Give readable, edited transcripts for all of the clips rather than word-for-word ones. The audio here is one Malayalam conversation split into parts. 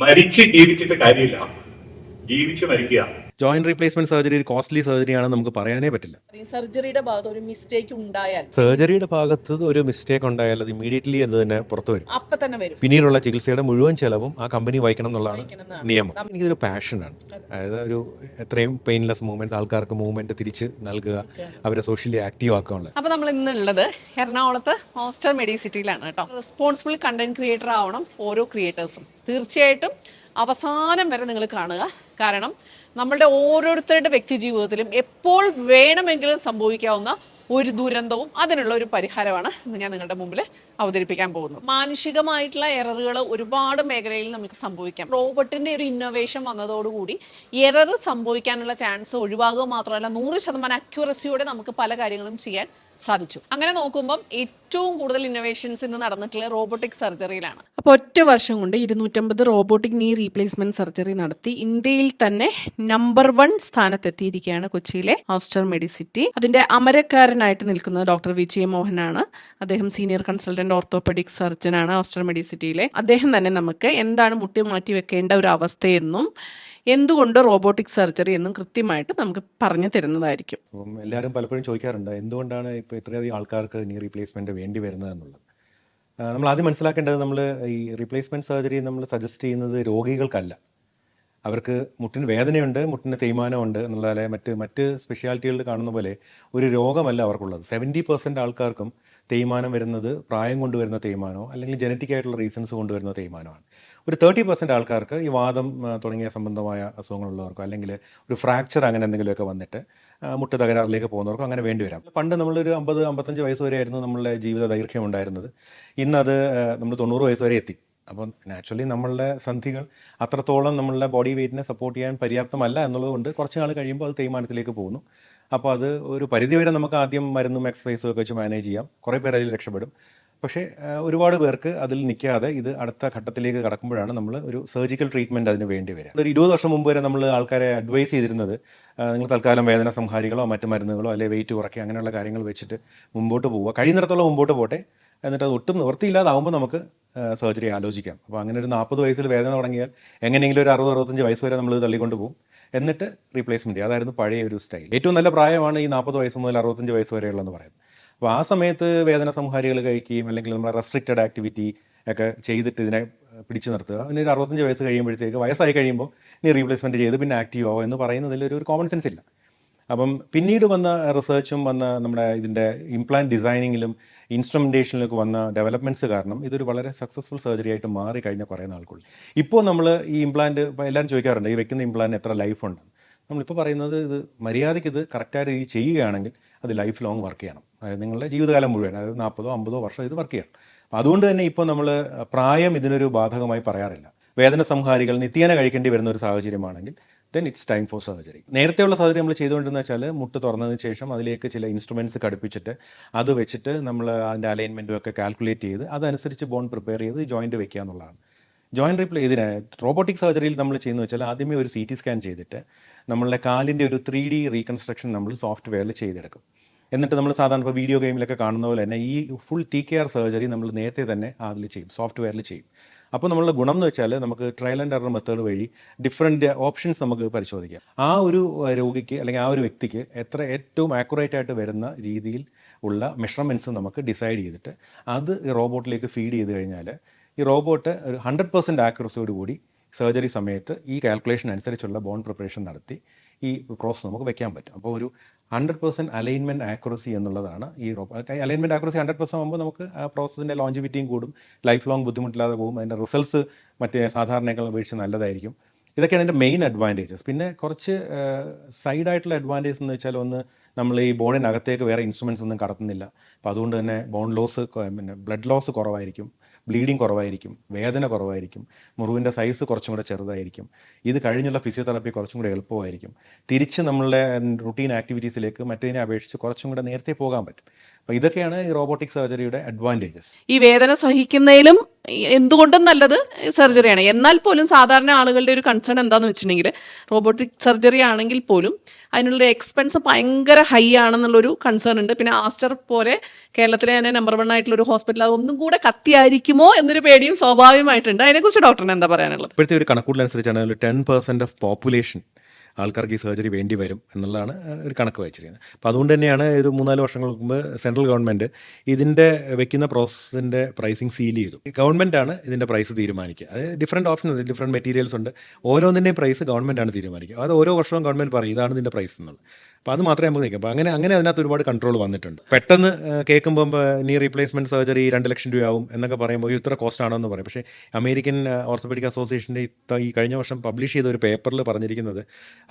മരിച്ച് ജീവിച്ചിട്ട് കാര്യമില്ല, ജീവിച്ച് മരിക്കുക. ജോയിന്റ് റീപ്ലേസ്മെന്റ് സർജറി ഒരു കോസ്റ്റ്ലി സർജറിയാണെന്ന് നമുക്ക് പറയാനേ പറ്റില്ല. സർജറിയുടെ ഭാഗത്ത് ഒരു മിസ്റ്റേക്ക് ഉണ്ടായാൽ, സർജറിയുടെ ഭാഗത്ത് ഒരു മിസ്റ്റേക്ക് ഉണ്ടായാൽ അത് ഇമീഡിയറ്റ്ലി അത് തന്നെ പുറത്തു വരും. അപ്പൊ തന്നെ വരും. പിന്നീടുള്ള ചികിത്സയുടെ മുഴുവൻ ചെലവും ആ കമ്പനി വഹിക്കണം എന്നുള്ളതാണ് വഹിക്കണം നിയമം. എനിക്കിതൊരു പാഷനാണ്. അതായത് ഒരു എത്രയും പെയിൻലെസ് മൂവ്മെന്റ് ആൾക്കാർക്ക് മൂവ്മെന്റ് തിരിച്ച് നൽകുക, അവരെ സോഷ്യലി ആക്റ്റീവ് ആക്കാനുള്ള. അപ്പൊ നമ്മൾ ഇന്നുള്ളത് എറണാകുളത്ത് ഹോസ്റ്റർ മെഡിസിറ്റിയിലാണ് കേട്ടോ. റെസ്പോൺസിബിൾ കണ്ടന്റ് ക്രിയേറ്റർ ആവണം ഓരോ ക്രിയേറ്റേഴ്സും. തീർച്ചയായിട്ടും അവസാനം വരെ നിങ്ങൾ കാണുക. കാരണം നമ്മളുടെ ഓരോരുത്തരുടെ വ്യക്തി ജീവിതത്തിലും എപ്പോൾ വേണമെങ്കിലും സംഭവിക്കാവുന്ന ഒരു ദുരന്തവും അതിനുള്ള ഒരു പരിഹാരമാണ് ഇന്ന് ഞാൻ നിങ്ങളുടെ മുമ്പിൽ അവതരിപ്പിക്കാൻ പോകുന്നത്. മാനുഷികമായിട്ടുള്ള എററുകൾ ഒരുപാട് മേഖലയിൽ നമുക്ക് സംഭവിക്കാം. റോബോട്ടിന്റെ ഒരു ഇന്നോവേഷൻ വന്നതോടുകൂടി എറർ സംഭവിക്കാനുള്ള ചാൻസ് ഒഴിവാകുക മാത്രമല്ല 100% അക്യുറസിയോടെ നമുക്ക് പല കാര്യങ്ങളും ചെയ്യാൻ സാധിച്ചു. അങ്ങനെ നോക്കുമ്പം ഏറ്റവും കൂടുതൽ ഇന്നോവേഷൻസ് ഇന്ന് നടന്നിട്ടുള്ള റോബോട്ടിക് സർജറിയിലാണ്. അപ്പോൾ ഒറ്റ വർഷം കൊണ്ട് 250 റോബോട്ടിക് നീ റീപ്ലേസ്മെന്റ് സർജറി നടത്തി ഇന്ത്യയിൽ തന്നെ നമ്പർ 1 സ്ഥാനത്തെത്തിയിരിക്കുകയാണ് കൊച്ചിയിലെ ഹോസ്റ്റർ മെഡിസിറ്റി. അതിന്റെ അമരക്കാരനായിട്ട് നിൽക്കുന്നത് ഡോക്ടർ വിജയ മോഹനാണ്. അദ്ദേഹം സീനിയർ കൺസൾട്ടന്റ് ഓർത്തോപെഡിക് സർജനാണ് ഹോസ്റ്റർ മെഡിസിറ്റിയിലെ. അദ്ദേഹം തന്നെ നമുക്ക് എന്താണ് മുട്ടി മാറ്റി വെക്കേണ്ട ഒരു അവസ്ഥയെന്നും എന്തുകൊണ്ട് റോബോട്ടിക് സർജറി എന്നും കൃത്യമായിട്ട് നമുക്ക് പറഞ്ഞു തരുന്നതായിരിക്കും. അപ്പം എല്ലാവരും പലപ്പോഴും ചോദിക്കാറുണ്ട് എന്തുകൊണ്ടാണ് ഇപ്പോൾ ഇത്രയധികം ആൾക്കാർക്ക് നീ റീപ്ലേസ്മെന്റ് വേണ്ടി വരുന്നത് എന്നുള്ളത്. നമ്മൾ ആദ്യം മനസ്സിലാക്കേണ്ടത്, നമ്മൾ ഈ റീപ്ലേസ്മെന്റ് സർജറി നമ്മൾ സജസ്റ്റ് ചെയ്യുന്നത് രോഗികൾക്കല്ല. അവർക്ക് മുട്ടിന് വേദനയുണ്ട്, മുട്ടിന് തേയ്മാനമുണ്ട് എന്നുള്ളതല്ലേ മറ്റ് സ്പെഷ്യാലിറ്റികളിൽ കാണുന്ന പോലെ ഒരു രോഗമല്ല അവർക്കുള്ളത്. 70% ആൾക്കാർക്കും തേയ്മാനം വരുന്നത് പ്രായം കൊണ്ടുവരുന്ന തേയ്മാനോ അല്ലെങ്കിൽ ജനറ്റിക് ആയിട്ടുള്ള റീസൺസ് കൊണ്ടുവരുന്ന തേയ്മാനമാണ്. ഒരു 30% ആൾക്കാർക്ക് ഈ വാദം തുടങ്ങിയ സംബന്ധമായ അസുഖങ്ങളുള്ളവർക്കോ അല്ലെങ്കിൽ ഒരു ഫ്രാക്ചർ അങ്ങനെ എന്തെങ്കിലുമൊക്കെ വന്നിട്ട് മുട്ട് തകരാറിലേക്ക് പോകുന്നവർക്കോ അങ്ങനെ വേണ്ടി വരാം. പണ്ട് നമ്മളൊരു 50-55 വയസ്സ് വരെയായിരുന്നു നമ്മളുടെ ജീവിത ദൈർഘ്യം ഉണ്ടായിരുന്നത്. ഇന്നത് നമ്മൾ 90 വയസ്സ് വരെ എത്തി. അപ്പം നാച്ചുറലി നമ്മളുടെ സന്ധികൾ അത്രത്തോളം നമ്മളുടെ ബോഡി വെയ്റ്റിനെ സപ്പോർട്ട് ചെയ്യാൻ പര്യാപ്തമല്ല എന്നുള്ളതുകൊണ്ട് കുറച്ച് നാൾ കഴിയുമ്പോൾ അത് തേയ്മാനത്തിലേക്ക് പോകുന്നു. അപ്പോൾ അത് ഒരു പരിധിവരെ നമുക്ക് ആദ്യം മരുന്നും എക്സസൈസും ഒക്കെ വെച്ച് മാനേജ് ചെയ്യാം. കുറേ പേർ അതിൽ രക്ഷപ്പെടും. പക്ഷേ ഒരുപാട് പേർക്ക് അതിൽ നിൽക്കാതെ ഇത് അടുത്ത ഘട്ടത്തിലേക്ക് കടക്കുമ്പോഴാണ് നമ്മൾ ഒരു സർജിക്കൽ ട്രീറ്റ്മെൻറ്റ് അതിന് വേണ്ടി വരിക. ഒരു 20 വർഷം മുമ്പ് വരെ നമ്മൾ ആൾക്കാരെ അഡ്വൈസ് ചെയ്തിരുന്നത് നിങ്ങൾ തൽക്കാലം വേദന സംഹാരികളോ മറ്റു മരുന്നുകളോ അല്ലെങ്കിൽ വെയിറ്റ് കുറയ്ക്കുക അങ്ങനെയുള്ള കാര്യങ്ങൾ വെച്ചിട്ട് മുമ്പോട്ട് പോവുക, കഴിയുന്നിടത്തോളം മുമ്പോട്ട് പോട്ടെ, എന്നിട്ട് അത് ഒട്ടും നിവൃത്തിയില്ലാതാവുമ്പോൾ നമുക്ക് സർജറി ആലോചിക്കാം. അപ്പോൾ അങ്ങനെ ഒരു 40 വയസ്സിൽ വേദന തുടങ്ങിയാൽ എങ്ങനെയെങ്കിലും ഒരു 60-65 വയസ്സ് വരെ നമ്മൾ തള്ളിക്കൊണ്ട് പോകും, എന്നിട്ട് റീപ്ലേസ്മെൻറ്റ്. അതായിരുന്നു പഴയ ഒരു സ്റ്റൈൽ. ഏറ്റവും നല്ല പ്രായമാണ് ഈ 40 വയസ്സ് മുതൽ 65 വയസ്സ് വരെയുള്ളതെന്ന് പറയുന്നത്. അപ്പോൾ ആ സമയത്ത് വേദന സംഹാരികൾ കഴിക്കുകയും അല്ലെങ്കിൽ നമ്മുടെ റെസ്ട്രിക്റ്റഡ് ആക്ടിവിറ്റി ഒക്കെ ചെയ്തിട്ട് ഇതിനെ പിടിച്ചു നിർത്തുക. പിന്നെ ഒരു 65 വയസ്സ് കഴിയുമ്പോഴത്തേക്ക് വയസ്സായി കഴിയുമ്പോൾ ഇനി റീപ്ലേസ്മെൻറ്റ് ചെയ്ത് പിന്നെ ആക്റ്റീവ് ആവുക എന്ന് പറയുന്നതിൽ ഒരു കോമൺ സെൻസ് ഇല്ല. അപ്പം പിന്നീട് വന്ന റിസർച്ചും വന്ന നമ്മുടെ ഇതിൻ്റെ ഇംപ്ലാന്റ് ഡിസൈനിങ്ങിലും ഇൻസ്ട്രുമെൻറ്റേഷനിലൊക്കെ വന്ന ഡെവലപ്മെൻറ്റ്സ് കാരണം ഇതൊരു വളരെ സക്സസ്ഫുൾ സർജറി ആയിട്ട് മാറി കഴിഞ്ഞ കുറേ നാൾക്കുള്ളിൽ. ഇപ്പോൾ നമ്മൾ ഈ ഇംപ്ലാന്റ് എല്ലാവരും ചോദിക്കാറുണ്ട് ഈ വെക്കുന്ന ഇംപ്ലാന്റ് എത്ര ലൈഫ് ഉണ്ട്. നമ്മളിപ്പോൾ പറയുന്നത് ഇത് മര്യാദയ്ക്ക് ഇത് കറക്റ്റായ രീതിയിൽ ചെയ്യുകയാണെങ്കിൽ അത് ലൈഫ് ലോങ് വർക്ക് ചെയ്യണം. അതായത് നിങ്ങളുടെ ജീവിതകാലം മുഴുവൻ, അതായത് 40-50 വർഷം ഇത് വർക്ക് ചെയ്യണം. അപ്പോൾ അതുകൊണ്ട് തന്നെ ഇപ്പോൾ നമ്മൾ പ്രായം ഇതിനൊരു ബാധകമായി പറയാറില്ല. വേദന സംഹാരികൾ നിത്യേന കഴിക്കേണ്ടി വരുന്ന ഒരു സാഹചര്യമാണെങ്കിൽ then it's time for surgery. നേരത്തെയുള്ള സർജറി നമ്മൾ ചെയ്തുകൊണ്ടിരുന്ന വെച്ചാൽ മുട്ട് തുറന്നതിന് ശേഷം അതിലേക്ക് ചില ഇൻസ്ട്രുമെൻറ്റ്സ് ഘടിപ്പിച്ചിട്ട് അത് വെച്ചിട്ട് നമ്മൾ അതിൻ്റെ അലൈൻമെൻറ്റും ഒക്കെ കാൽക്കുലേറ്റ് ചെയ്ത് അതനുസരിച്ച് ബോൺ പ്രിപ്പയർ ചെയ്ത് ജോയിൻറ്റ് വെക്കുക എന്നുള്ളതാണ്. ജോയിൻറ്റ് ഇതിന് റോബോട്ടിക് സർജറിയിൽ നമ്മൾ ചെയ്യുന്നത് വെച്ചാൽ ആദ്യമേ ഒരു CT സ്കാൻ ചെയ്തിട്ട് നമ്മളുടെ കാലിൻ്റെ ഒരു 3D റീകൺസ്ട്രക്ഷൻ നമ്മൾ സോഫ്റ്റ്വെയറിൽ ചെയ്തെടുക്കും. എന്നിട്ട് നമ്മൾ സാധാരണ ഇപ്പോൾ വീഡിയോ ഗെയിമിലൊക്കെ കാണുന്ന പോലെ തന്നെ ഈ ഫുൾ TKR സർജറി നമ്മൾ നേരത്തെ തന്നെ അതിൽ ചെയ്യും, സോഫ്റ്റ്വെയറിൽ ചെയ്യും. അപ്പോൾ നമ്മളുടെ ഗുണം എന്ന് വെച്ചാൽ നമുക്ക് ട്രയൽ ആൻഡ് എറർ മെത്തേഡ് വഴി ഡിഫറെൻറ്റ് ഓപ്ഷൻസ് നമുക്ക് പരിശോധിക്കാം. ആ ഒരു രോഗിക്ക് അല്ലെങ്കിൽ ആ ഒരു വ്യക്തിക്ക് ഏറ്റവും ആക്യുറേറ്റ് ആയിട്ട് വരുന്ന രീതിയിൽ ഉള്ള മെഷർമെൻറ്റ്സ് നമുക്ക് ഡിസൈഡ് ചെയ്തിട്ട് അത് ഈ റോബോട്ടിലേക്ക് ഫീഡ് ചെയ്ത് കഴിഞ്ഞാൽ ഈ റോബോട്ട് ഒരു 100% ആക്യുറസിയോട് കൂടി സർജറി സമയത്ത് ഈ കാൽക്കുലേഷൻ അനുസരിച്ചുള്ള ബോൺ പ്രിപ്പറേഷൻ നടത്തി ഈ പ്രോസസ്സ് നമുക്ക് വെക്കാൻ പറ്റും. അപ്പോൾ ഒരു 100% അലൈൻമെൻറ്റ് ആക്യുറസി എന്നുള്ളതാണ് ഈ അലൈൻമെൻറ്റ് ആക്യുറസി 100% ആകുമ്പോൾ നമുക്ക് ആ പ്രോസസ്സിൻ്റെ ലോഞ്ചിവിറ്റിയും കൂടും, ലൈഫ് ലോങ് ബുദ്ധിമുട്ടില്ലാതെ പോകും, അതിൻ്റെ റിസൾട്ട്സ് മറ്റേ സാധാരണയേക്കാൾ അപേക്ഷിച്ച് നല്ലതായിരിക്കും. ഇതൊക്കെയാണ് എൻ്റെ മെയിൻ അഡ്വാൻറ്റേജസ്. പിന്നെ കുറച്ച് സൈഡായിട്ടുള്ള അഡ്വാൻറ്റേജ് എന്ന് വെച്ചാൽ ഒന്ന്, നമ്മൾ ഈ ബോണിനകത്തേക്ക് വേറെ ഇൻസ്ട്രുമെൻറ്റ്സ് ഒന്നും കടത്തുന്നില്ല. അപ്പോൾ അതുകൊണ്ട് തന്നെ ബോൺ ലോസ്, പിന്നെ ബ്ലഡ് ലോസ് കുറവായിരിക്കും, ബ്ലീഡിങ് കുറവായിരിക്കും, വേദന കുറവായിരിക്കും, മുറിവിൻ്റെ സൈസ് കുറച്ചും കൂടെ ചെറുതായിരിക്കും. ഇത് കഴിഞ്ഞുള്ള ഫിസിയോതെറാപ്പി കുറച്ചും കൂടെ എളുപ്പമായിരിക്കും. തിരിച്ച് നമ്മളുടെ റുട്ടീൻ ആക്ടിവിറ്റീസിലേക്ക് മറ്റേതിനെ അപേക്ഷിച്ച് കുറച്ചും കൂടെ നേരത്തെ പോകാൻ പറ്റും. അപ്പോൾ ഇതൊക്കെയാണ് ഈ റോബോട്ടിക് സർജറിയുടെ അഡ്വാൻറ്റേജസ്. ഈ വേദന സഹിക്കുന്നതിലും എന്തുകൊണ്ടും നല്ലത് സർജറിയാണ്. എന്നാൽ പോലും സാധാരണ ആളുകളുടെ ഒരു കൺസേൺ എന്താണെന്ന് വെച്ചിട്ടുണ്ടെങ്കിൽ റോബോട്ടിക് സർജറി ആണെങ്കിൽ പോലും അതിനുള്ള എക്സ്പെൻസ് ഭയങ്കര ഹൈ ആണെന്നുള്ളൊരു കൺസേൺ ഉണ്ട്. പിന്നെ ആസ്റ്റർ പോലെ കേരളത്തിലെ തന്നെ നമ്പർ 1 ആയിട്ടുള്ള ഒരു ഹോസ്പിറ്റൽ അതൊന്നും കൂടെ കത്തിയായിരിക്കുമോ എന്നൊരു പേടിയും സ്വാഭാവികമായിട്ടുണ്ട്. അതിനെക്കുറിച്ച് ഡോക്ടറിന് എന്താ പറയാനുള്ളത്? ഇപ്പോഴത്തെ ഒരു കണക്കൂട്ടലനുസരിച്ചാണ് 10% ഓഫ് പോപ്പുലേഷൻ ആൾക്കാർക്ക് ഈ സർജറി വേണ്ടി വരും എന്നുള്ളതാണ് ഒരു കണക്ക് വായിച്ചിരിക്കുന്നത്. അപ്പോൾ അതുകൊണ്ട് തന്നെയാണ് ഒരു 3-4 വർഷങ്ങൾക്ക് മുമ്പ് സെൻട്രൽ ഗവൺമെൻറ് ഇതിൻ്റെ വെക്കുന്ന പ്രോസസ്സിൻ്റെ പ്രൈസിങ് സീൽ ചെയ്തു. ഗവൺമെൻറ്റാണ് ഇതിൻ്റെ പ്രൈസ് തീരുമാനിക്കുക. അത് ഡിഫറെൻറ്റ് ഓപ്ഷൻസ്, ഡിഫറെൻറ്റ് മെറ്റീരിയൽസ് ഉണ്ട്. ഓരോന്നിൻ്റെയും പ്രൈസ് ഗവൺമെൻറ്റാണ് തീരുമാനിക്കുക. അത് ഓരോ വർഷവും ഗവൺമെൻറ് പറയും ഇതാണ് ഇതിൻ്റെ പ്രൈസ് എന്നുള്ളത്. അപ്പോൾ അത് മാത്രമേ നമുക്ക് നിൽക്കാം. അപ്പോൾ അങ്ങനെ അതിനകത്ത് ഒരുപാട് കൺട്രോൾ വന്നിട്ടുണ്ട്. പെട്ടെന്ന് കേൾക്കുമ്പോൾ നീ റീപ്ലേസ്മെൻറ്റ് സർജറി 2 ലക്ഷം രൂപയാവും എന്നൊക്കെ പറയുമ്പോൾ ഇത്ര കോസ്റ്റ് ആണോ എന്ന് പറയും. പക്ഷേ അമേരിക്കൻ ഓർത്തോപെഡിക് അസോസിയേഷൻ്റെ ഈ കഴിഞ്ഞ വർഷം പബ്ലിഷ് ചെയ്ത ഒരു പേപ്പറിൽ പറഞ്ഞിരിക്കുന്നത്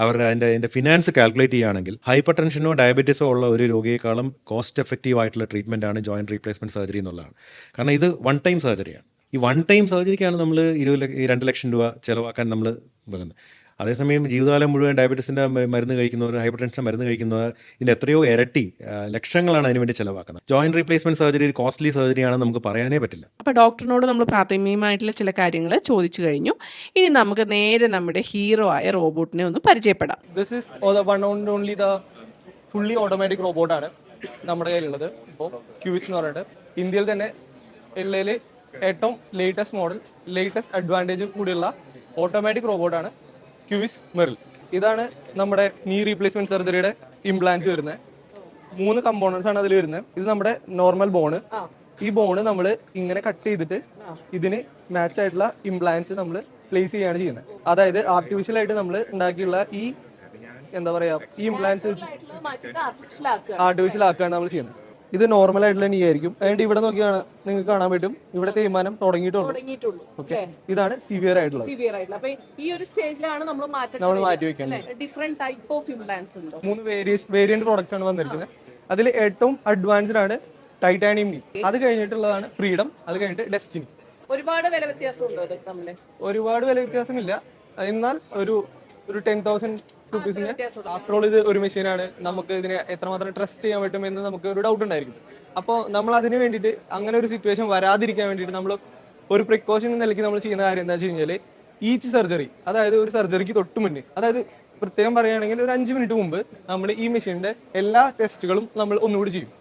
അവരുടെ അതിൻ്റെ ഫിനാൻസ് കാൽക്കുലേറ്റ് ചെയ്യുകയാണെങ്കിൽ ഹൈപ്പർ ടെൻഷനോ ഡയബറ്റീസോ ഉള്ള ഒരു രോഗിയെക്കാളും കോസ്റ്റ് എഫക്റ്റീവ് ആയിട്ടുള്ള ട്രീറ്റ്മെൻറ്റാണ് ജോയിൻറ്റ് റീപ്ലേസ്മെൻറ്റ് സർജറി എന്നുള്ളതാണ്. കാരണം ഇത് 1 ടൈം സർജറിയാണ്. ഈ 1 ടൈം സർജറിക്കാണ് നമ്മൾ 2 ലക്ഷം രൂപ ചിലവാക്കാൻ നമ്മൾ വെക്കുന്നത്. അതേസമയം ജീവിതകാലം മുഴുവൻ ഡയബറ്റീസിൻ്റെ മരുന്ന് കഴിക്കുന്നവർ, ഹൈപ്പർ ടെൻഷൻ മരുന്ന് കഴിക്കുന്നവർ ഇതിൻ്റെ എത്രയോ ഇരട്ടി ലക്ഷങ്ങളാണ് അതിനുവേണ്ടി ചിലവാക്കുന്നത്. ജോയിൻറ്റ് റീപ്ലേസ്മെൻറ്റ് സർജറി ഒരു കോസ്റ്റ്ലി സർജറിയാണെന്ന് നമുക്ക് പറയാനേ പറ്റില്ല. അപ്പോൾ ഡോക്ടറിനോട് നമ്മൾ പ്രാഥമികമായിട്ടുള്ള ചില കാര്യങ്ങൾ ചോദിച്ചു കഴിഞ്ഞു. ഇനി നമുക്ക് നേരെ നമ്മുടെ ഹീറോ ആയ റോബോട്ടിനെ ഒന്ന് പരിചയപ്പെടാം. This is one and only the fully automatic റോബോട്ടാണ് നമ്മുടെ കയ്യിലുള്ളത്. ഇപ്പോൾ ക്യൂവിസ് എന്ന് പറഞ്ഞിട്ട് ഇന്ത്യയിൽ തന്നെ ഉള്ളതിൽ ഏറ്റവും ലേറ്റസ്റ്റ് മോഡൽ, ലേറ്റസ്റ്റ് അഡ്വാൻറ്റേജ് കൂടിയുള്ള ഓട്ടോമാറ്റിക് റോബോട്ടാണ് ക്യൂവിസ് മെറിൽ. ഇതാണ് നമ്മുടെ നീ റീപ്ലേസ്മെന്റ് സർജറിയുടെ ഇംപ്ലാന്റ്സ് വരുന്നത്. 3 കമ്പോണൻസ് ആണ് അതിൽ വരുന്നത്. ഇത് നമ്മുടെ നോർമൽ ബോണ്. ഈ ബോണ് നമ്മൾ ഇങ്ങനെ കട്ട് ചെയ്തിട്ട് ഇതിന് മാച്ച് ആയിട്ടുള്ള ഇംപ്ലാന്റ്സ് നമ്മൾ പ്ലേസ് ചെയ്യാണ് ചെയ്യുന്നത്. അതായത് ആർട്ടിഫിഷ്യൽ ആയിട്ട് നമ്മൾ ഉണ്ടാക്കിയുള്ള ഈ എന്താ പറയാ ഈ ഇംപ്ലാന്റ്സ് ആർട്ടിഫിഷ്യൽ ആക്കുകയാണ് നമ്മൾ ചെയ്യുന്നത്. ഇത് നോർമൽ ആയിട്ടുള്ള നീ ആയിരിക്കും. അതുകൊണ്ട് ഇവിടെ നോക്കിയാണ് നിങ്ങൾക്ക് കാണാൻ പറ്റും ഇവിടെ തേയ്മാനം തുടങ്ങിയിട്ടുള്ളൂ. ഓക്കെ, ഇതാണ് സിവിയർ ആയിട്ടുള്ളത്. ഈ ഒരു സ്റ്റേജിലാണ് നമ്മൾ മാറ്റി വെക്കുന്നത്. ഡിഫറെന്റ് ടൈപ്പ് ഓഫ് ഇംപ്ലാന്റ്സ് ഉണ്ട്. 3 വേരിയന്റ് പ്രോഡക്ട്സ് ആണ് വന്നിരിക്കുന്നത്. അതിൽ ഏറ്റവും അഡ്വാൻസ്ഡ് ആണ് ടൈറ്റാനിയം നീ. അത് കഴിഞ്ഞിട്ടുള്ളതാണ് ഫ്രീഡം. അത് കഴിഞ്ഞിട്ട് ഡെസ്റ്റിനി. ഒരുപാട് വില വ്യത്യാസമുണ്ടോ? ഒരുപാട് വില വ്യത്യാസമില്ല. എന്നാൽ ഒരു 10,000 റുപ്പീസിന് ആഫ്റ്റർ ഓൾ ഇത് ഒരു മെഷീനാണ്. നമുക്ക് ഇതിനെ എത്രമാത്രം ട്രസ്റ്റ് ചെയ്യാൻ പറ്റുമെന്ന് നമുക്ക് ഒരു ഡൗട്ട് ഉണ്ടായിരിക്കും. അപ്പോൾ നമ്മൾ അതിന് വേണ്ടിയിട്ട് അങ്ങനെ ഒരു സിറ്റുവേഷൻ വരാതിരിക്കാൻ വേണ്ടിയിട്ട് നമ്മൾ ഒരു പ്രിക്കോഷൻ നിലയ്ക്ക് നമ്മൾ ചെയ്യുന്ന കാര്യം എന്താ വെച്ച് കഴിഞ്ഞാൽ ഈച്ച് സർജറി, അതായത് ഒരു സർജറിക്ക് തൊട്ട് മുന്നേ, അതായത് പ്രത്യേകം പറയുകയാണെങ്കിൽ ഒരു 5 മിനിറ്റ് മുമ്പ് നമ്മൾ ഈ മെഷീനിന്റെ എല്ലാ ടെസ്റ്റുകളും നമ്മൾ ഒന്നുകൂടി ചെയ്യും.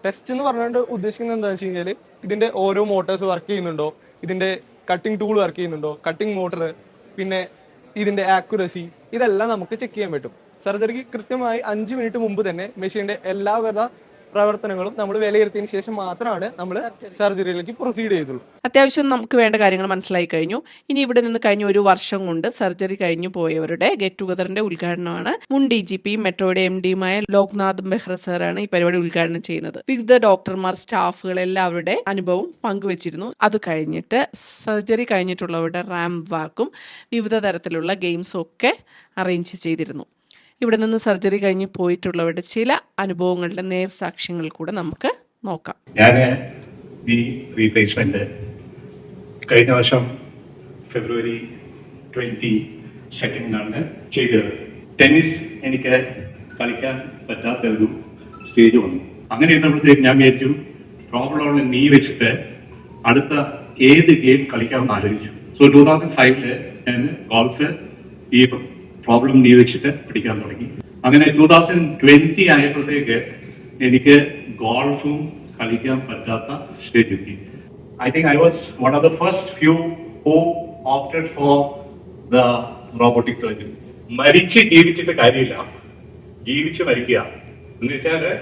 ടെസ്റ്റ് എന്ന് പറഞ്ഞുകൊണ്ട് ഉദ്ദേശിക്കുന്നത് എന്താണെന്ന് വെച്ച് കഴിഞ്ഞാൽ ഇതിന്റെ ഓരോ മോട്ടോഴ്സ് വർക്ക് ചെയ്യുന്നുണ്ടോ, ഇതിന്റെ കട്ടിംഗ് ടൂൾ വർക്ക് ചെയ്യുന്നുണ്ടോ, കട്ടിംഗ് മോട്ടർ, പിന്നെ ഇതിന്റെ ആക്യുറസി, ഇതെല്ലാം നമുക്ക് ചെക്ക് ചെയ്യാൻ പറ്റും. സർജറിക്ക് കൃത്യമായി 5 മിനിറ്റ് മുമ്പ് തന്നെ മെഷീന്റെ എല്ലാവിധ പ്രവർത്തനങ്ങളും നമ്മൾ വിലയിരുത്തിയതിനു ശേഷം മാത്രമാണ് നമ്മൾ സർജറിയിലേക്ക് പ്രൊസീഡ് ചെയ്തുള്ളൂ. അത്യാവശ്യം നമുക്ക് വേണ്ട കാര്യങ്ങൾ മനസ്സിലായി കഴിഞ്ഞു. ഇനി ഇവിടെ നിന്ന് കഴിഞ്ഞ 1 വർഷം കൊണ്ട് സർജറി കഴിഞ്ഞു പോയവരുടെ ഗെറ്റ് ടുഗദറിന്റെ ഉദ്ഘാടനമാണ് മുൻ DGP മെട്രോയുടെ MDയുമായ ലോക്നാഥ് ബെഹ്റ സാറാണ് ഈ പരിപാടി ഉദ്ഘാടനം ചെയ്യുന്നത്. വിവിധ ഡോക്ടർമാർ, സ്റ്റാഫുകൾ എല്ലാവരുടെ അനുഭവം പങ്കുവച്ചിരുന്നു. അത് കഴിഞ്ഞിട്ട് സർജറി കഴിഞ്ഞിട്ടുള്ളവരുടെ റാമ്പ് വാക്കും വിവിധ തരത്തിലുള്ള ഗെയിംസും ഒക്കെ അറേഞ്ച് ചെയ്തിരുന്നു. ഇവിടെ നിന്ന് സർജറി കഴിഞ്ഞ് പോയിട്ടുള്ളവരുടെ ചില അനുഭവങ്ങളുടെ നേർസാക്ഷ്യങ്ങൾ കൂടെ നമുക്ക് നോക്കാം. ഞാൻ ഈ റീപ്ലേസ്മെന്റ് കഴിഞ്ഞ വർഷം ഫെബ്രുവരി 22 ചെയ്തത്. ടെന്നീസ് എനിക്ക് കളിക്കാൻ പറ്റാത്തൊരു സ്റ്റേജ് വന്നു. അങ്ങനെ ഇരുന്നപ്പോഴത്തേക്ക് ഞാൻ വിചാരിച്ചു പ്രോബ്ലം നീ വെച്ചിട്ട് അടുത്ത ഏത് ഗെയിം കളിക്കാമെന്ന് ആലോചിച്ചു. സോ 2005 ഞാൻ ഗോൾഫ് ഈ പ്രോബ്ലം നീ വെച്ചിട്ട് പഠിക്കാൻ തുടങ്ങി. അങ്ങനെ 2020 ആയപ്പോഴത്തേക്ക് എനിക്ക് ഗോൾഫും കളിക്കാൻ പറ്റാത്ത സ്റ്റേജ് എത്തി. I think I was one of the first few who opted for the robotic surgery. മരിച്ച് ജീവിച്ചിട്ട് കാര്യമില്ല, ജീവിച്ച് മരിക്കുക എന്ന് വെച്ചാല്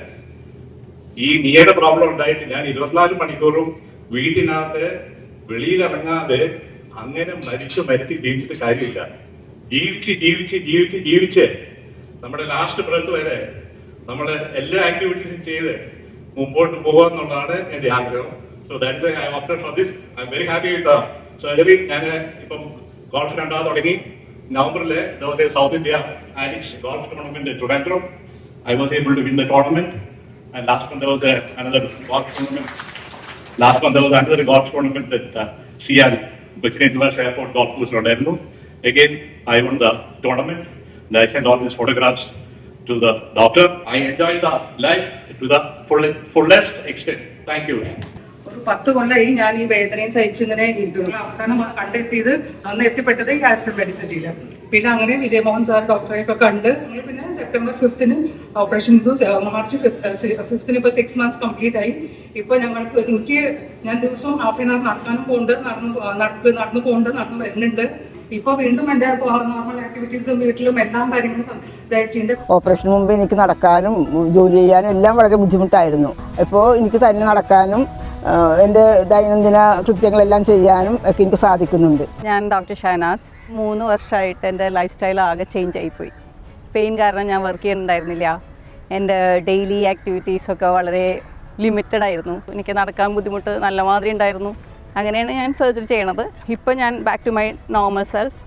ഈ നീയുടെ പ്രോബ്ലം ഉണ്ടായിട്ട് ഞാൻ 24 മണിക്കൂറും വീട്ടിനകത്ത് വെളിയിലിറങ്ങാതെ അങ്ങനെ മരിച്ച് ജീവിച്ചിട്ട് കാര്യമില്ല. ജീവിച്ച് നമ്മുടെ ലാസ്റ്റ് ബ്രത്ത് വരെ നമ്മള് എല്ലാ ആക്ടിവിറ്റീസും ചെയ്ത് മുമ്പോട്ട് പോകുക എന്നുള്ളതാണ് എന്റെ ആഗ്രഹം. So that's why I opted for this. I am very happy with surgery. ഞാൻ ഇപ്പം ഗോൾഫ് 2 തുടങ്ങി. നവംബറിൽ സൗത്ത് ഇന്ത്യ ആലിക്സ് golf tournament Toronto. I was able to win the tournament. And last month there was another golf tournament at Seattle, Cochin International Airport golf course. Again, I won the tournament. And I sent all these photographs to the doctor. I enjoy the life to the fullest extent. Thank you. ഒരു 10 കൊല്ലമായി ഞാൻ ഈ വേദനയും സഹിച്ചിങ്ങനെ ഇരിക്കുന്നു. അവസാനം കണ്ടെത്തിയത് അന്ന് എത്തിപ്പെട്ടത് ഈ ആസ്റ്റർ മെഡിസിറ്റിയിൽ. പിന്നെ അങ്ങനെ വിജയമോഹൻ സാർ ഡോക്ടറെയൊക്കെ കണ്ട് പിന്നെ സെപ്റ്റംബർ 5-ന് ഓപ്പറേഷൻ ചെയ്തു. മാർച്ച് 5-ന് ഇപ്പോൾ 6 months കംപ്ലീറ്റ് ആയി. ഇപ്പോൾ ഞാൻ ദിവസവും ഹാഫ് ആൻ അവർ നടക്കാനും പോകുന്നുണ്ട്, നടന്നു വരുന്നുണ്ട്. ഇപ്പോൾ വീണ്ടും എൻ്റെ നോർമൽ ആക്ടിവിറ്റീസും വീട്ടിലും എല്ലാം കാര്യങ്ങളും ഇതായിട്ട്. ഓപ്പറേഷന് മുമ്പ് എനിക്ക് നടക്കാനും ജോലി ചെയ്യാനും എല്ലാം വളരെ ബുദ്ധിമുട്ടായിരുന്നു. ഇപ്പോൾ എനിക്ക് തന്നെ നടക്കാനും എൻ്റെ ദൈനംദിന കൃത്യങ്ങളെല്ലാം ചെയ്യാനും ഒക്കെ എനിക്ക് സാധിക്കുന്നുണ്ട്. ഞാൻ ഡോക്ടർ ഷഹനാസ്. 3 വർഷമായിട്ട് എൻ്റെ ലൈഫ് സ്റ്റൈൽ ആകെ ചേഞ്ച് ആയിപ്പോയി. പെയിൻ കാരണം ഞാൻ വർക്ക് ചെയ്യുന്നുണ്ടായിരുന്നില്ല. എൻ്റെ ഡെയിലി ആക്ടിവിറ്റീസൊക്കെ വളരെ ലിമിറ്റഡ് ആയിരുന്നു. എനിക്ക് നടക്കാൻ ബുദ്ധിമുട്ട് നല്ല മാതിരി ഉണ്ടായിരുന്നു. അങ്ങനെയാണ് ഞാൻ സർജറി ചെയ്യണത്. ഇപ്പോൾ ഞാൻ back to my normal self.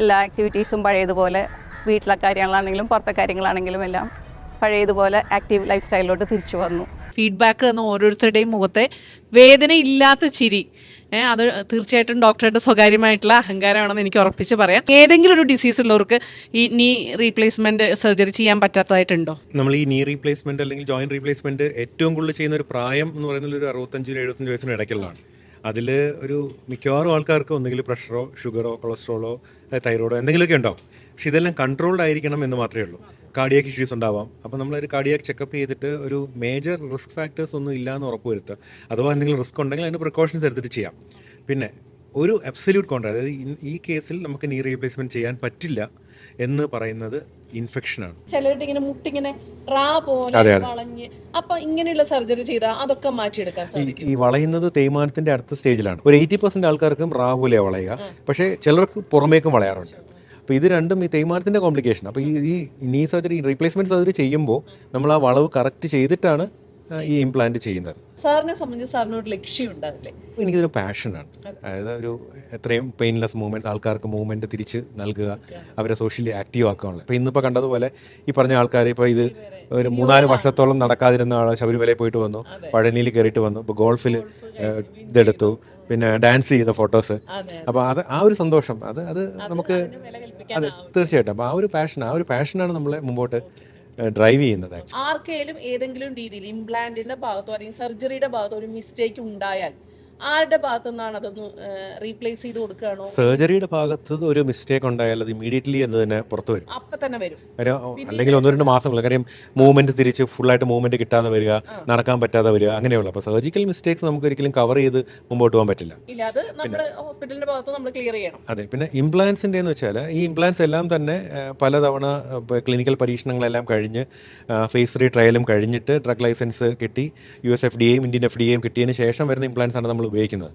എല്ലാ ആക്ടിവിറ്റീസും പഴയതുപോലെ, വീട്ടിലെ കാര്യങ്ങളാണെങ്കിലും പുറത്തെ കാര്യങ്ങളാണെങ്കിലും എല്ലാം പഴയതുപോലെ ആക്റ്റീവ് ലൈഫ് സ്റ്റൈലിലോട്ട് തിരിച്ചു വന്നു. ഫീഡ്ബാക്ക് തന്ന ഓരോരുത്തരുടെയും മുഖത്തെ വേദനയില്ലാത്ത ചിരി, അത് തീർച്ചയായിട്ടും ഡോക്ടറുടെ സ്വകാര്യമായിട്ടുള്ള അഹങ്കാരമാണെന്ന് എനിക്ക് ഉറപ്പിച്ച് പറയാം. ഏതെങ്കിലും ഒരു ഡിസീസ് ഉള്ളവർക്ക് ഈ നീ റീപ്ലേസ്മെന്റ് സർജറി ചെയ്യാൻ പറ്റാത്തതായിട്ടുണ്ടോ? നമ്മൾ ഈ നീ റീപ്ലേസ്മെന്റ് അല്ലെങ്കിൽ ജോയിന്റ് റീപ്ലേസ്മെന്റ് ഏറ്റവും കൂടുതൽ ചെയ്യുന്ന ഒരു പ്രായം എന്ന് പറയുന്നത് ഒരു 65-75 വയസ്സിന് ഇടയ്ക്കുള്ളതാണ്. അതിൽ ഒരു മിക്കവാറും ആൾക്കാർക്ക് ഒന്നുകിൽ പ്രഷറോ ഷുഗറോ കൊളസ്ട്രോളോ തൈറോയിഡോ എന്തെങ്കിലുമൊക്കെ ഉണ്ടാവും. പക്ഷെ ഇതെല്ലാം കൺട്രോൾഡ് ആയിരിക്കണം എന്ന് മാത്രമേ ഉള്ളൂ. കാർഡിയാക് ഇഷ്യൂസ് ഉണ്ടാവാം. അപ്പോൾ നമ്മളൊരു കാർഡിയാക് ചെക്കപ്പ് ചെയ്തിട്ട് ഒരു മേജർ റിസ്ക് ഫാക്ടേഴ്സ് ഒന്നും ഇല്ലയെന്ന് ഉറപ്പ് വരുത്തുക. അഥവാ എന്തെങ്കിലും റിസ്ക് ഉണ്ടെങ്കിൽ അതിന് പ്രിക്കോഷൻസ് എടുത്തിട്ട് ചെയ്യാം. പിന്നെ ഒരു അബ്സല്യൂട്ട് കോൺട്രാ, അതായത് ഈ കേസിൽ നമുക്ക് നീ റീപ്ലേസ്മെൻറ്റ് ചെയ്യാൻ പറ്റില്ല എന്ന് പറയുന്നത് ഇൻഫെക്ഷനാണ്. ചിലരുടെ ഇങ്ങനെ മുട്ടിങ്ങനെ റാ പോലെ വളഞ്ഞ്, അപ്പൊ ഇങ്ങനെയുള്ള സർജറി ചെയ്താൽ അതൊക്കെ മാറ്റിയെടുക്കാൻ സാധിക്കും. ഈ വളയുന്നത് തേയ്മാനത്തിന്റെ അടുത്ത സ്റ്റേജിലാണ്. ഒരു 80% ആൾക്കാർക്കും റാ പോലെ വളയുക, പക്ഷേ ചിലർക്ക് പുറമേക്കും വളയാറുണ്ട്. അപ്പോൾ ഇത് രണ്ടും ഈ തേയ്മാനത്തിന്റെ കോംപ്ലിക്കേഷൻ. അപ്പോൾ ഈ നീ സർജറി, റീപ്ലേസ്മെന്റ് സർജറി ചെയ്യുമ്പോൾ നമ്മൾ ആ വളവ് കറക്റ്റ് ചെയ്തിട്ടാണ് ഈ ഇംപ്ലാന്റ് ചെയ്യുന്നത്. സാറിനെ സംബന്ധിച്ച് സാറിനൊരു ലക്ഷ്യം ഉണ്ടാവില്ലേ? എനിക്കിതൊരു പാഷനാണ്. അതായത് ഒരു എത്രയും പെയിൻലെസ് മൂവ്മെൻറ്റ്സ് ആൾക്കാർക്ക് മൂവ്മെൻറ്റ് തിരിച്ച് നൽകുക, അവരെ സോഷ്യലി ആക്റ്റീവ് ആക്കാനുള്ളത്. ഇപ്പോൾ ഇന്നിപ്പോൾ കണ്ടതുപോലെ ഈ പറഞ്ഞ ആൾക്കാർ ഇപ്പോൾ ഇത് ഒരു 3-4 വർഷത്തോളം നടക്കാതിരുന്ന ആൾ ശബരിമലയിൽ പോയിട്ട് വന്നു, പഴനിയിൽ കയറിയിട്ട് വന്നു, ഇപ്പോൾ ഗോൾഫിൽ ഇതെടുത്തു, പിന്നെ ഡാൻസ് ചെയ്ത ഫോട്ടോസ്. അപ്പോൾ അത് ആ ഒരു സന്തോഷം അത് നമുക്ക് അത് തീർച്ചയായിട്ടും അപ്പോൾ ആ ഒരു പാഷനാണ് നമ്മളെ മുമ്പോട്ട് ഡ്രൈവ് ചെയ്യുന്നത്. ആർക്കെങ്കിലും ഏതെങ്കിലും രീതിയിൽ ഇംപ്ലാന്റിന്റെ ഭാഗത്തോ അല്ലെങ്കിൽ സർജറിയുടെ ഭാഗത്തോ ഒരു മിസ്റ്റേക്ക് ഉണ്ടായാൽ ആരുടെ ഭാഗത്തു നിന്നാണ് അതൊന്ന് റീപ്ലേസ് ചെയ്ത് കൊടുക്കുകയാണോ? സർജറിയുടെ ഭാഗത്ത് ഒരു മിസ്റ്റേക്ക് ഉണ്ടായാൽ അത് ഇമീഡിയറ്റ്ലി അത് തന്നെ പുറത്തു വരും. അപ്പൊ തന്നെ വരും. അല്ലെങ്കിൽ 1-2 മാസങ്ങൾ, കാര്യം മൂവ്മെന്റ് തിരിച്ച് ഫുള്ളായിട്ട് മൂവ്മെന്റ് കിട്ടാതെ വരിക, നടക്കാൻ പറ്റാതെ വരിക, അങ്ങനെയുള്ള. അപ്പോൾ സർജിക്കൽ മിസ്റ്റേക്സ് നമുക്ക് ഒരിക്കലും കവർ ചെയ്ത് മുമ്പോട്ട് പോകാൻ പറ്റില്ല. ഇല്ല, അത് നമ്മുടെ ഹോസ്പിറ്റലിന്റെ ഭാഗത്ത് നമ്മൾ ക്ലിയർ ചെയ്യണം. അതെ. പിന്നെ ഇംപ്ലാന്റ്സിന്റെ എന്ന് വെച്ചാൽ ഈ ഇംപ്ലാന്റ്സ് എല്ലാം തന്നെ പലതവണ ക്ലിനിക്കൽ പരീക്ഷണങ്ങളെല്ലാം കഴിഞ്ഞ് ഫേസ് 3 ട്രയലും കഴിഞ്ഞിട്ട് ഡ്രഗ് ലൈസൻസ് കിട്ടി, US FDAയും ഇന്ത്യൻ FDAയും കിട്ടിയതിന് ശേഷം വരുന്ന ഇംപ്ലാന്റ്സ് ആണ് നമ്മൾ ഉപയോഗിക്കുന്നത്.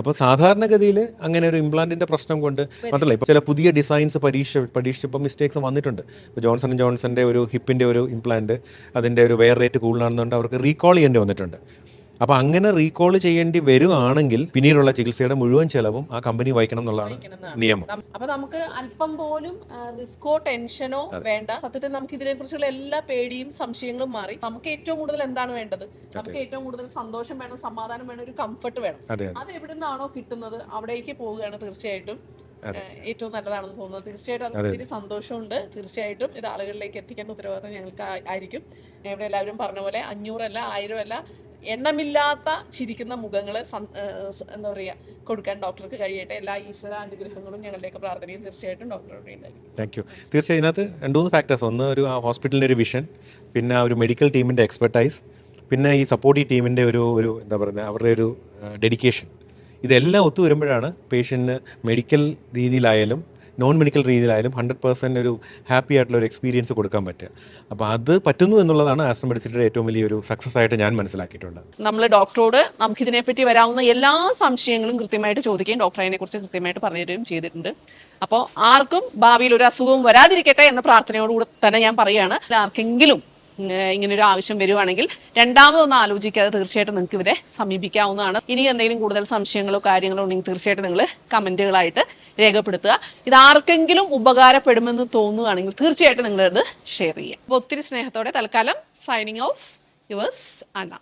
അപ്പോൾ സാധാരണഗതിയിൽ അങ്ങനെ ഒരു ഇംപ്ലാന്റിന്റെ പ്രശ്നം കൊണ്ട് മാത്രമല്ല, ഇപ്പോൾ ചില പുതിയ ഡിസൈൻസ് പരീക്ഷിച്ചപ്പോൾ മിസ്റ്റേക്സ് വന്നിട്ടുണ്ട്. ഇപ്പോൾ ജോൺസന്റെ ഒരു ഹിപ്പിന്റെ ഒരു ഇംപ്ലാന്റ് അതിന്റെ ഒരു വെയർ റേറ്റ് കൂടുതലാണെന്നുണ്ട് അവർക്ക് റീകോൾ ചെയ്യേണ്ടി വന്നിട്ടുണ്ട്. അപ്പോൾ അങ്ങനെ റീകോൾ ചെയ്യേണ്ടി വരുവാണെങ്കിൽ പിന്നീടുള്ള ചികിത്സയുടെ മുഴുവൻ ചെലവും ആ കമ്പനി വഹിക്കണം എന്നുള്ളതാണ് നിയമം. അപ്പൊ നമുക്ക് അല്പം പോലും റിസ്കോ ടെൻഷനോ വേണ്ട. സത്യത്തിൽ നമുക്ക് ഇതിനെ കുറിച്ചുള്ള എല്ലാ പേടിയും സംശയങ്ങളും മാറി. നമുക്ക് ഏറ്റവും കൂടുതൽ എന്താണ് വേണ്ടത്? നമുക്ക് ഏറ്റവും കൂടുതൽ സന്തോഷം വേണം, സമാധാനം വേണം, ഒരു കംഫർട്ട് വേണം. അത് എവിടെ നിന്നാണോ കിട്ടുന്നത് അവിടേക്ക് പോവുകയാണ് തീർച്ചയായിട്ടും ഏറ്റവും നല്ലതാണെന്ന് തോന്നുന്നത്. തീർച്ചയായിട്ടും അത് ഒത്തിരി സന്തോഷമുണ്ട്. തീർച്ചയായിട്ടും ഇത് ആളുകളിലേക്ക് എത്തിക്കേണ്ട ഉത്തരവാദിത്തം ഞങ്ങൾക്ക് ആയിരിക്കും. ഇവിടെ എല്ലാവരും പറഞ്ഞ പോലെ 500 അല്ല 1000 അല്ല എണ്ണമില്ലാത്ത ചിരിക്കുന്ന മുഖങ്ങൾ എന്താ പറയുക കൊടുക്കാൻ ഡോക്ടർക്ക് കഴിയട്ടെ. എല്ലാ ഈശ്വര അനുഗ്രഹങ്ങളും ഞങ്ങളുടെയൊക്കെ പ്രാർത്ഥനയും തീർച്ചയായിട്ടും ഡോക്ടറോട് ഉണ്ടായിരിക്കും. Thank you. തീർച്ചയായും ഇതിനകത്ത് 2-3 ഫാക്ടേഴ്സ്. ഒന്ന് ഒരു ഹോസ്പിറ്റലിൻ്റെ ഒരു വിഷൻ, പിന്നെ ഒരു മെഡിക്കൽ ടീമിൻ്റെ എക്സ്പെർട്ടൈസ്, പിന്നെ ഈ സപ്പോർട്ടീവ് ടീമിൻ്റെ ഒരു എന്താ പറയുക അവരുടെ ഒരു ഡെഡിക്കേഷൻ. ഇതെല്ലാം ഒത്തു വരുമ്പോഴാണ് പേഷ്യൻറ്റിന് മെഡിക്കൽ രീതിയിലായാലും നോൺ മെഡിക്കൽ രീതിയിലായാലും 100% ഒരു ഹാപ്പി ആയിട്ടുള്ള ഒരു എക്സ്പീരിയൻസ് കൊടുക്കാൻ പറ്റുക. അപ്പോൾ അത് പറ്റുന്നു എന്നുള്ളതാണ് ആസ്റ്റർ മെഡിസിറ്റിയുടെ ഏറ്റവും വലിയൊരു സക്സസ് ആയിട്ട് ഞാൻ മനസ്സിലാക്കിയിട്ടുള്ളത്. നമ്മൾ ഡോക്ടറോട് നമുക്കിതിനെപ്പറ്റി വരാവുന്ന എല്ലാ സംശയങ്ങളും കൃത്യമായിട്ട് ചോദിക്കുകയും ഡോക്ടർ അതിനെക്കുറിച്ച് കൃത്യമായിട്ട് പറഞ്ഞു തരികയും ചെയ്തിട്ടുണ്ട്. അപ്പോൾ ആർക്കും ഭാവിയിൽ ഒരു അസുഖവും വരാതിരിക്കട്ടെ എന്ന പ്രാർത്ഥനയോടുകൂടി തന്നെ ഞാൻ പറയുകയാണ്. ആർക്കെങ്കിലും ഇങ്ങനൊരു ആവശ്യം വരുവാണെങ്കിൽ രണ്ടാമതൊന്നും ആലോചിക്കാതെ തീർച്ചയായിട്ടും നിങ്ങൾക്ക് ഇവരെ സമീപിക്കാവുന്നതാണ്. ഇനി എന്തെങ്കിലും കൂടുതൽ സംശയങ്ങളോ കാര്യങ്ങളോ ഉണ്ടെങ്കിൽ തീർച്ചയായിട്ടും നിങ്ങൾ കമന്റുകളായിട്ട് രേഖപ്പെടുത്തുക. ഇത് ആർക്കെങ്കിലും ഉപകാരപ്പെടുമെന്ന് തോന്നുകയാണെങ്കിൽ തീർച്ചയായിട്ടും നിങ്ങളത് ഷെയർ ചെയ്യുക. അപ്പോൾ ഒത്തിരി സ്നേഹത്തോടെ തൽക്കാലം സൈനിങ് ഓഫ് യുവേഴ്സ് അന്ന.